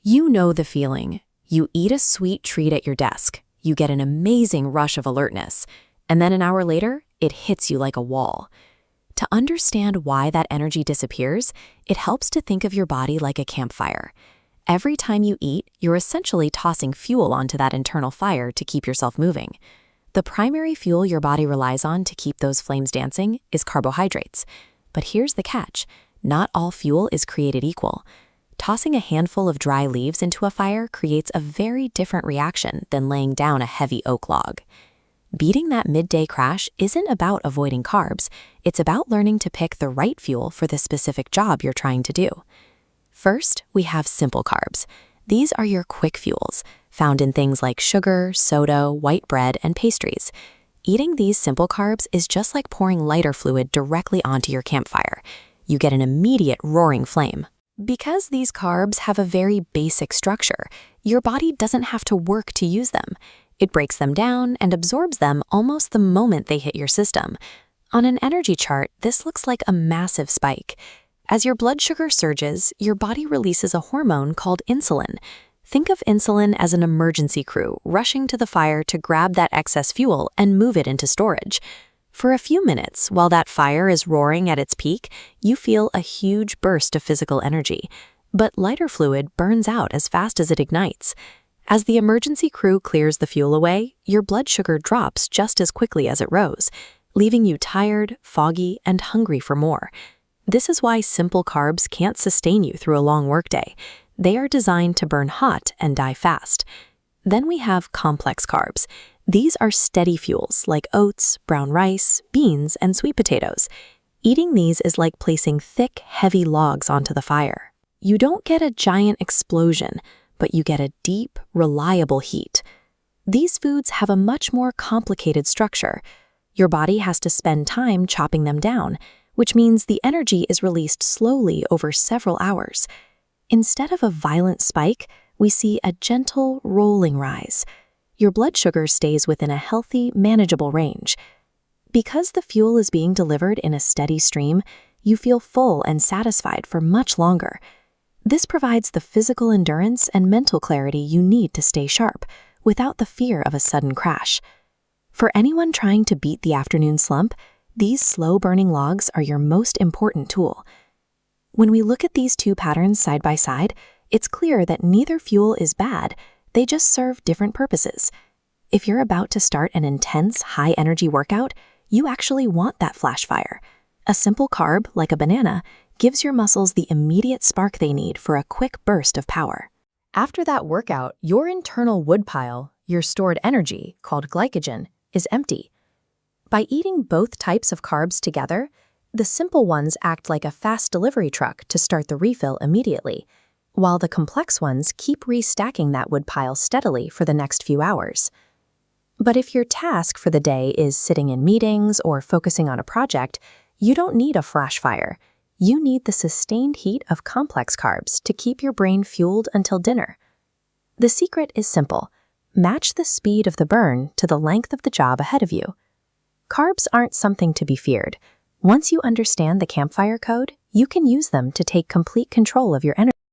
You know the feeling. You eat a sweet treat at your desk, you get an amazing rush of alertness, and then an hour later, it hits you like a wall. To understand why that energy disappears, it helps to think of your body like a campfire. Every time you eat, you're essentially tossing fuel onto that internal fire to keep yourself moving. The primary fuel your body relies on to keep those flames dancing is carbohydrates. But here's the catch: not all fuel is created equal. Tossing a handful of dry leaves into a fire creates a very different reaction than laying down a heavy oak log. Beating that midday crash isn't about avoiding carbs, it's about learning to pick the right fuel for the specific job you're trying to do. First, we have simple carbs. These are your quick fuels, found in things like sugar, soda, white bread, and pastries. Eating these simple carbs is just like pouring lighter fluid directly onto your campfire. You get an immediate roaring flame. Because these carbs have a very basic structure, your body doesn't have to work to use them. It breaks them down and absorbs them almost the moment they hit your system. On an energy chart, this looks like a massive spike. As your blood sugar surges, your body releases a hormone called insulin. Think of insulin as an emergency crew rushing to the fire to grab that excess fuel and move it into storage. For a few minutes, while that fire is roaring at its peak, you feel a huge burst of physical energy. But lighter fluid burns out as fast as it ignites. As the emergency crew clears the fuel away, your blood sugar drops just as quickly as it rose, leaving you tired, foggy, and hungry for more. This is why simple carbs can't sustain you through a long workday. They are designed to burn hot and die fast. Then we have complex carbs. These are steady fuels like oats, brown rice, beans, and sweet potatoes. Eating these is like placing thick, heavy logs onto the fire. You don't get a giant explosion, but you get a deep, reliable heat. These foods have a much more complicated structure. Your body has to spend time chopping them down, which means the energy is released slowly over several hours. Instead of a violent spike, we see a gentle, rolling rise. Your blood sugar stays within a healthy, manageable range. Because the fuel is being delivered in a steady stream, you feel full and satisfied for much longer. This provides the physical endurance and mental clarity you need to stay sharp, without the fear of a sudden crash. For anyone trying to beat the afternoon slump, these slow-burning logs are your most important tool. When we look at these two patterns side by side, it's clear that neither fuel is bad. They just serve different purposes. If you're about to start an intense, high-energy workout, you actually want that flash fire. A simple carb, like a banana, gives your muscles the immediate spark they need for a quick burst of power. After that workout, your internal woodpile, your stored energy, called glycogen, is empty. By eating both types of carbs together, the simple ones act like a fast delivery truck to start the refill immediately, while the complex ones keep restacking that woodpile steadily for the next few hours. But if your task for the day is sitting in meetings or focusing on a project, you don't need a flash fire. You need the sustained heat of complex carbs to keep your brain fueled until dinner. The secret is simple. Match the speed of the burn to the length of the job ahead of you. Carbs aren't something to be feared. Once you understand the campfire code, you can use them to take complete control of your energy.